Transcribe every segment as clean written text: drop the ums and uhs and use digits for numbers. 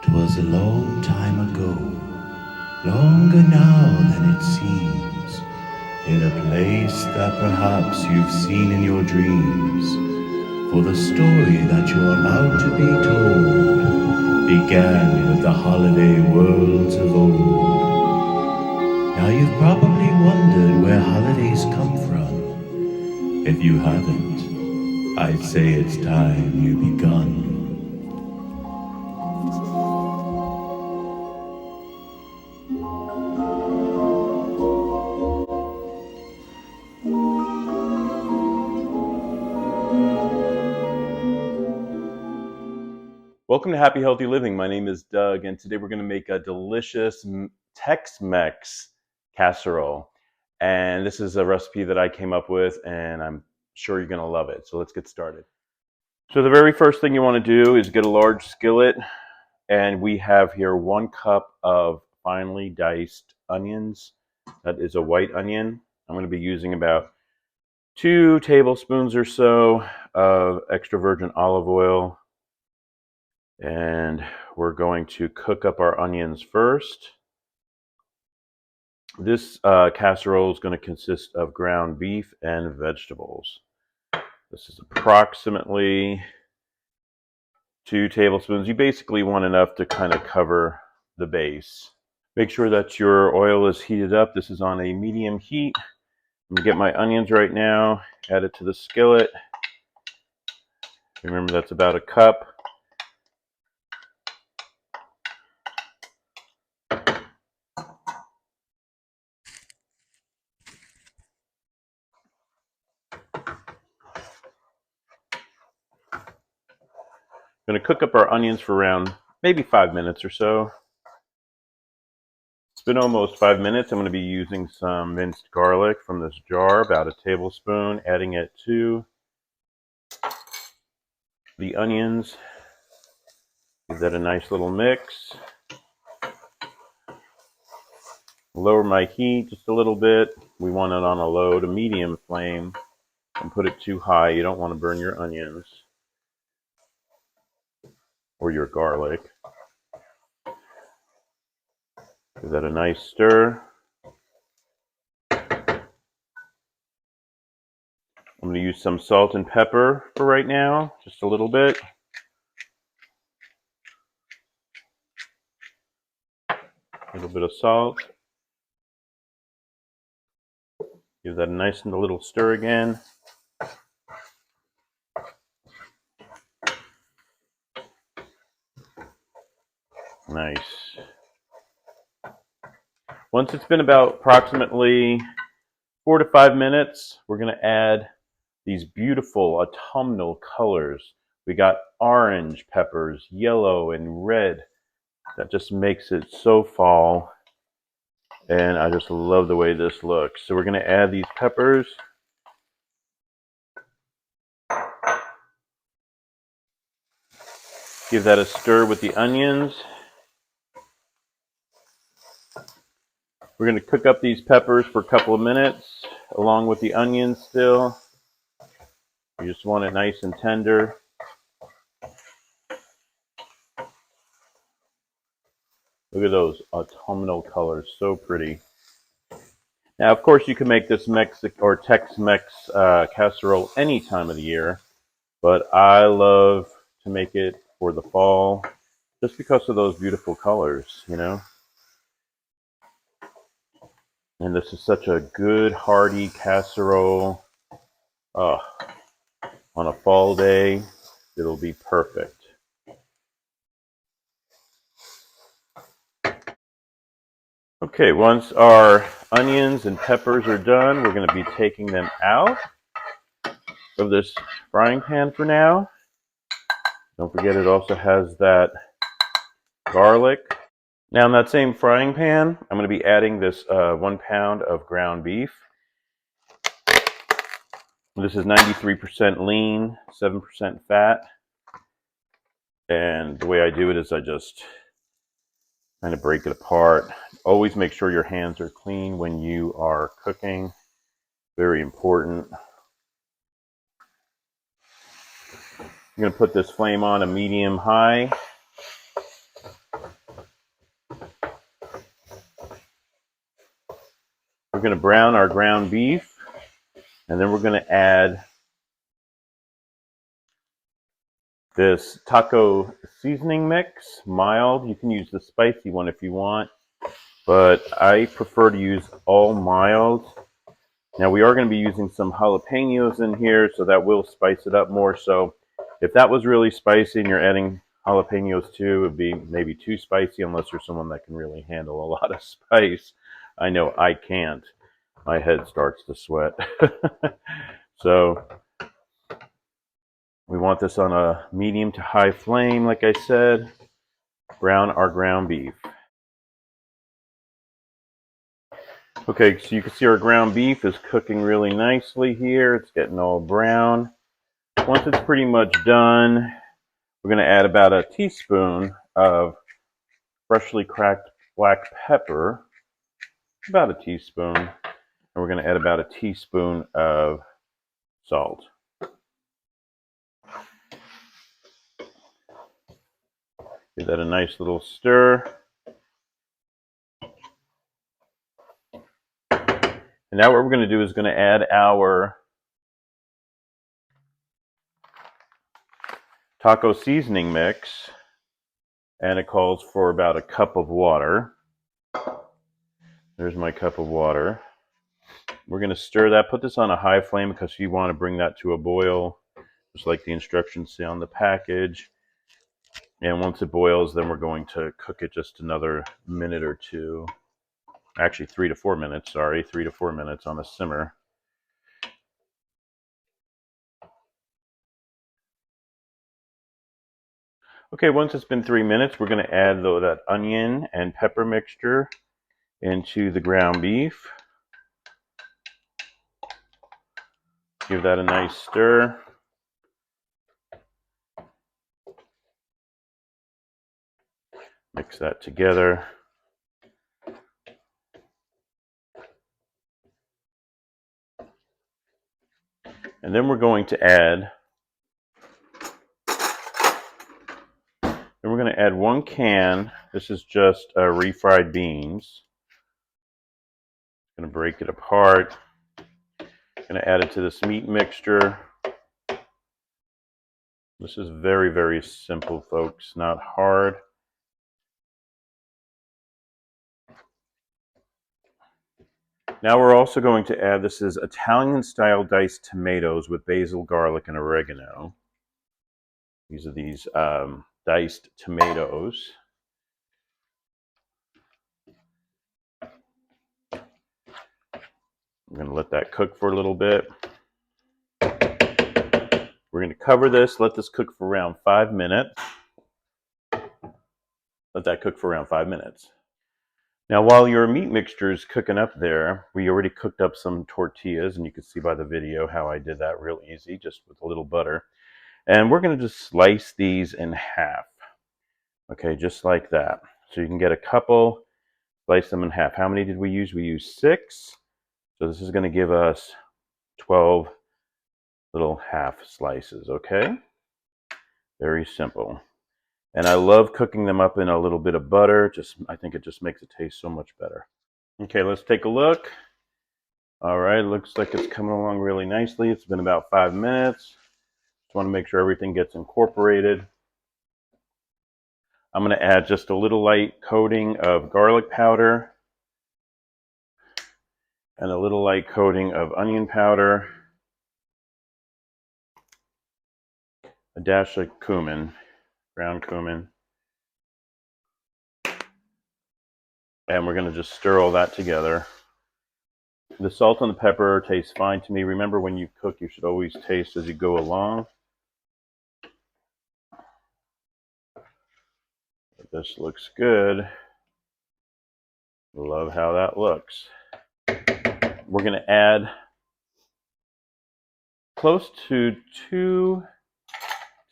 'Twas a long time ago, longer now than it seems, in a place that perhaps you've seen in your dreams. For the story that you're about to be told began with the holiday worlds of old. Now you've probably wondered where holidays come from. If you haven't, I'd say it's time you begun. Welcome to Happy Healthy Living. My name is Doug, and today we're going to make a delicious Tex-Mex Casserole. And this is a recipe that I came up with, and I'm sure you're going to love it. So let's get started. So the very first thing you want to do is get a large skillet, and we have here 1 cup of finely diced onions. That is a white onion. I'm going to be using about 2 tablespoons or so of extra virgin olive oil. And we're going to cook up our onions first. This casserole is going to consist of ground beef and vegetables. This is approximately 2 tablespoons. You basically want enough to kind of cover the base. Make sure that your oil is heated up. This is on a medium heat. I'm going to get my onions right now, add it to the skillet. Remember, that's about 1 cup. Going to cook up our onions for around maybe 5 minutes or so. It's been almost 5 minutes. I'm going to be using some minced garlic from this jar, about 1 tablespoon, adding it to the onions. Give that a nice little mix. Lower my heat just a little bit. We want it on a low to medium flame. Don't put it too high. You don't want to burn your onions or your garlic. Give that a nice stir. I'm going to use some salt and pepper for right now, just a little bit. A little bit of salt. Give that a nice little stir again. Nice. Once it's been about approximately 4 to 5 minutes, we're going to add these beautiful autumnal colors. We got orange peppers, yellow and red. That just makes it so fall. And I just love the way this looks. So we're going to add these peppers. Give that a stir with the onions. We're going to cook up these peppers for a couple of minutes along with the onions still. You just want it nice and tender. Look at those autumnal colors, so pretty. Now, of course, you can make this Tex-Mex casserole any time of the year, but I love to make it for the fall just because of those beautiful colors, you know. And this is such a good, hearty casserole. On a fall day, it'll be perfect. Okay, once our onions and peppers are done, we're going to be taking them out of this frying pan for now. Don't forget it also has that garlic. Now in that same frying pan, I'm going to be adding this 1 pound of ground beef. This is 93% lean, 7% fat. And the way I do it is I just kind of break it apart. Always make sure your hands are clean when you are cooking. Very important. I'm going to put this flame on a medium high. going to brown our ground beef, and then we're going to add this taco seasoning mix, mild. You can use the spicy one if you want, but I prefer to use all mild. Now we are going to be using some jalapenos in here, so that will spice it up more. So if that was really spicy and you're adding jalapenos too, it would be maybe too spicy unless you're someone that can really handle a lot of spice. I know I can't. My head starts to sweat. So we want this on a medium to high flame, like I said. Brown our ground beef. Okay, so you can see our ground beef is cooking really nicely here. It's getting all brown. Once it's pretty much done, we're going to add about a teaspoon of freshly cracked black pepper, about a teaspoon, and we're going to add about a teaspoon of salt. Give that a nice little stir. And now what we're going to do is going to add our taco seasoning mix, and it calls for about a cup of water. There's my cup of water. We're going to stir that, put this on a high flame because you want to bring that to a boil, just like the instructions say on the package. And once it boils, then we're going to cook it just another minute or two. Actually, 3 to 4 minutes, sorry, 3 to 4 minutes on a simmer. Okay, once it's been 3 minutes, we're going to add that onion and pepper mixture into the ground beef. Give that a nice stir. Mix that together. And then we're going to add 1 can. This is just refried beans. Going to break it apart. Going to add it to this meat mixture. This is very, very simple, folks, not hard. Now we're also going to add, this is Italian-style diced tomatoes with basil, garlic, and oregano. These are these diced tomatoes. I'm going to let that cook for a little bit. We're going to cover this, let this cook for around 5 minutes. Let that cook for around 5 minutes. Now, while your meat mixture is cooking up there, we already cooked up some tortillas, and you can see by the video how I did that real easy, just with a little butter. And we're going to just slice these in half. Okay, just like that. So you can get a couple, slice them in half. How many did we use? We used 6. So this is going to give us 12 little half slices, okay? Very simple. And I love cooking them up in a little bit of butter. I think it just makes it taste so much better. Okay, let's take a look. All right, looks like it's coming along really nicely. It's been about 5 minutes. Just want to make sure everything gets incorporated. I'm going to add just a little light coating of garlic powder and a little light coating of onion powder, a dash of cumin, ground cumin, and we're going to just stir all that together. The salt and the pepper tastes fine to me. Remember, when you cook, you should always taste as you go along. This looks good. Love how that looks. We're going to add close to 2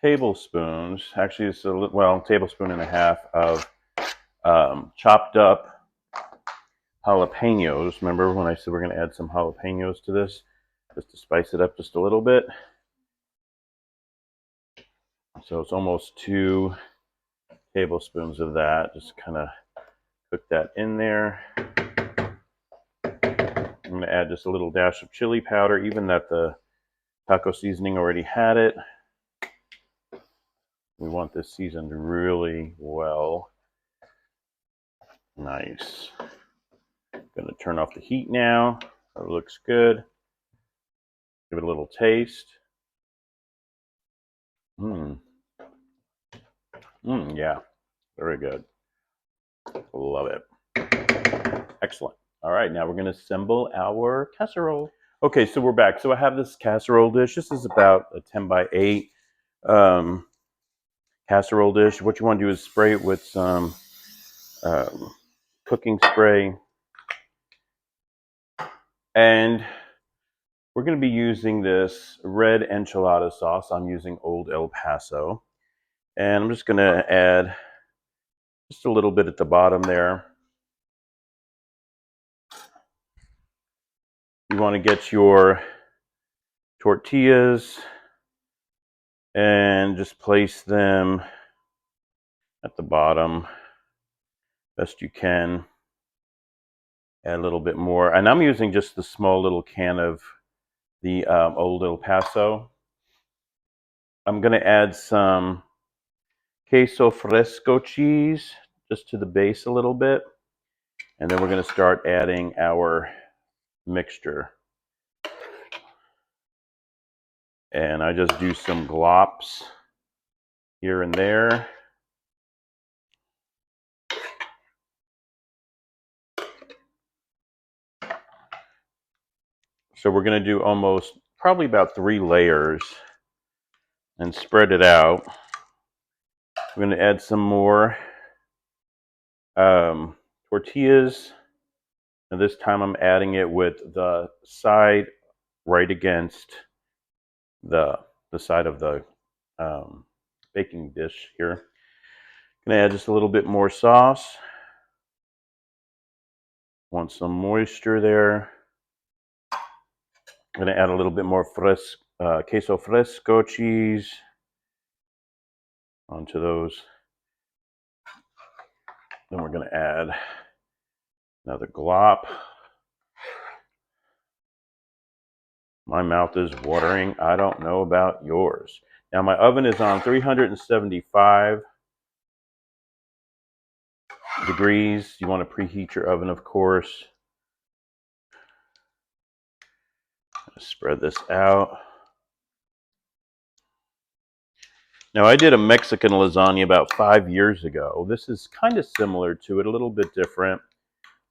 tablespoons, actually it's a tablespoon and a half of chopped up jalapenos. Remember when I said we're going to add some jalapenos to this, just to spice it up just a little bit. So it's almost 2 tablespoons of that. Just kind of cook that in there. going to add just a little dash of chili powder, even that the taco seasoning already had it. We want this seasoned really well. Nice. Going to turn off the heat now. That looks good. Give it a little taste. Yeah, very good. Love it. Excellent. All right, now we're going to assemble our casserole. Okay, so we're back. So I have this casserole dish. This is about a 10 by 8 casserole dish. What you want to do is spray it with some cooking spray. And we're going to be using this red enchilada sauce. I'm using Old El Paso. And I'm just going to add just a little bit at the bottom there. You want to get your tortillas and just place them at the bottom best you can. Add a little bit more. And I'm using just the small little can of the Old El Paso. I'm going to add some queso fresco cheese just to the base a little bit. And then we're going to start adding our mixture. And I just do some glops here and there. So we're going to do probably about 3 layers and spread it out. We're going to add some more tortillas. And this time I'm adding it with the side right against the side of the baking dish here. Going to add just a little bit more sauce. Want some moisture there. I'm going to add a little bit more queso fresco cheese onto those. Then we're going to add another glop. My mouth is watering. I don't know about yours. Now my oven is on 375 degrees. You want to preheat your oven, of course. Spread this out. Now I did a Mexican lasagna about 5 years ago. This is kind of similar to it, a little bit different,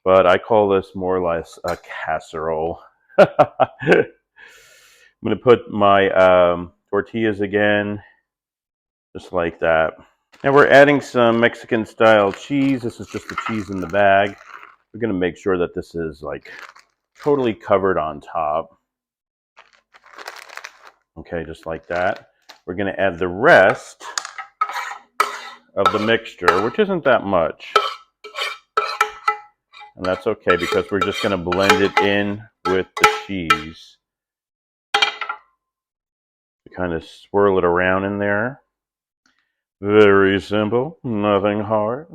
but I call this more or less a casserole. I'm going to put my tortillas again, just like that. Now we're adding some Mexican style cheese. This is just the cheese in the bag. We're going to make sure that this is like totally covered on top. Okay, just like that. We're going to add the rest of the mixture, which isn't that much. And that's okay because we're just going to blend it in with the cheese. Kind of swirl it around in there. Very simple, nothing hard.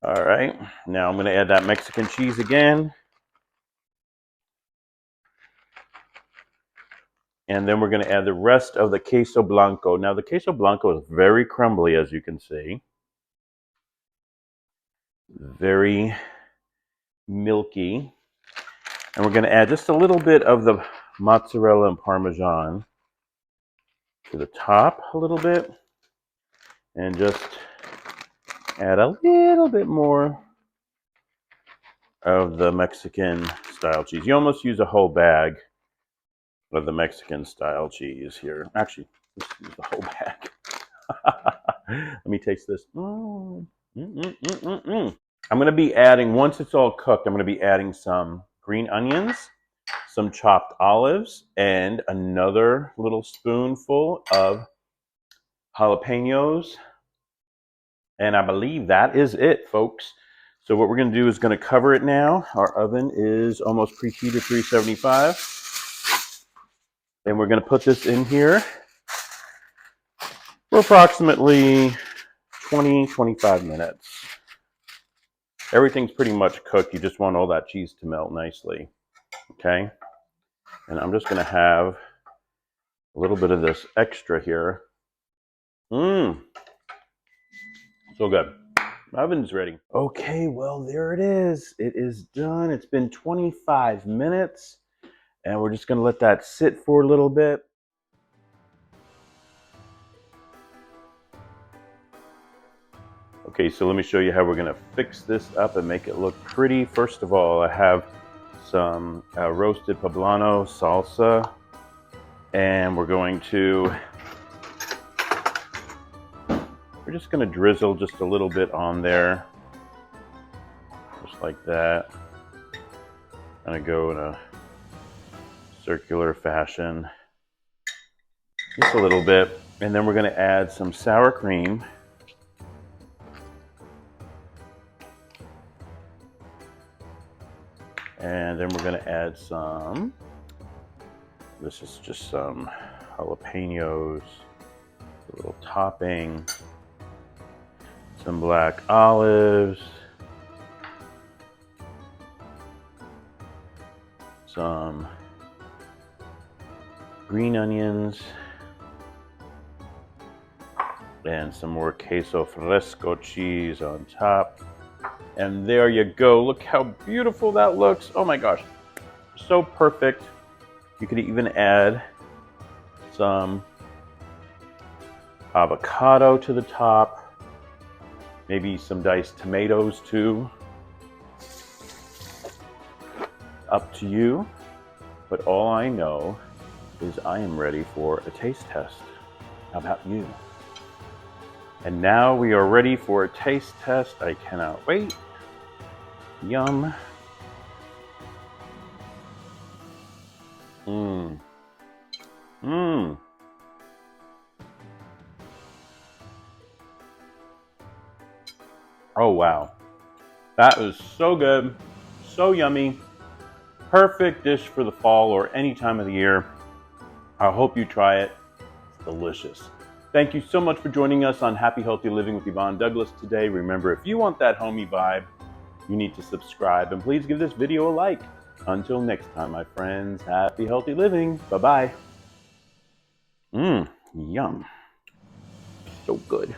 All right, now I'm going to add that Mexican cheese again. And then we're going to add the rest of the queso blanco. Now the queso blanco is very crumbly, as you can see. Very milky. And we're going to add just a little bit of the mozzarella and Parmesan to the top a little bit. And just add a little bit more of the Mexican style cheese. You almost use a whole bag of the Mexican style cheese here. Actually, let's use the whole bag. Let me taste this. I'm going to be adding, once it's all cooked, I'm going to be adding some green onions, some chopped olives, and another little spoonful of jalapenos. And I believe that is it, folks. So what we're going to do is going to cover it now. Our oven is almost preheated 375. And we're going to put this in here for approximately 20-25 minutes. Everything's pretty much cooked. You just want all that cheese to melt nicely. Okay. And I'm just going to have a little bit of this extra here. Mmm. So good. My oven's ready. Okay, well, there it is. It is done. It's been 25 minutes. And we're just going to let that sit for a little bit. Okay, so let me show you how we're going to fix this up and make it look pretty. First of all, I have some roasted poblano salsa. And we're just going to drizzle just a little bit on there. Just like that. Kind of go in a circular fashion. Just a little bit. And then we're going to add some sour cream. And then we're going to add some, this is just some jalapenos, a little topping, some black olives, some green onions, and some more queso fresco cheese on top. And there you go. Look how beautiful that looks. Oh my gosh. So perfect. You could even add some avocado to the top. Maybe some diced tomatoes too. Up to you. But all I know is I am ready for a taste test. How about you? And now we are ready for a taste test. I cannot wait. Yum. Mmm. Mmm. Oh wow. That was so good. So yummy. Perfect dish for the fall or any time of the year. I hope you try it. It's delicious. Thank you so much for joining us on Happy Healthy Living with Yvonne Douglas today. Remember, if you want that homey vibe, you need to subscribe, and please give this video a like. Until next time, my friends, happy healthy living. Bye-bye. Yum. So good.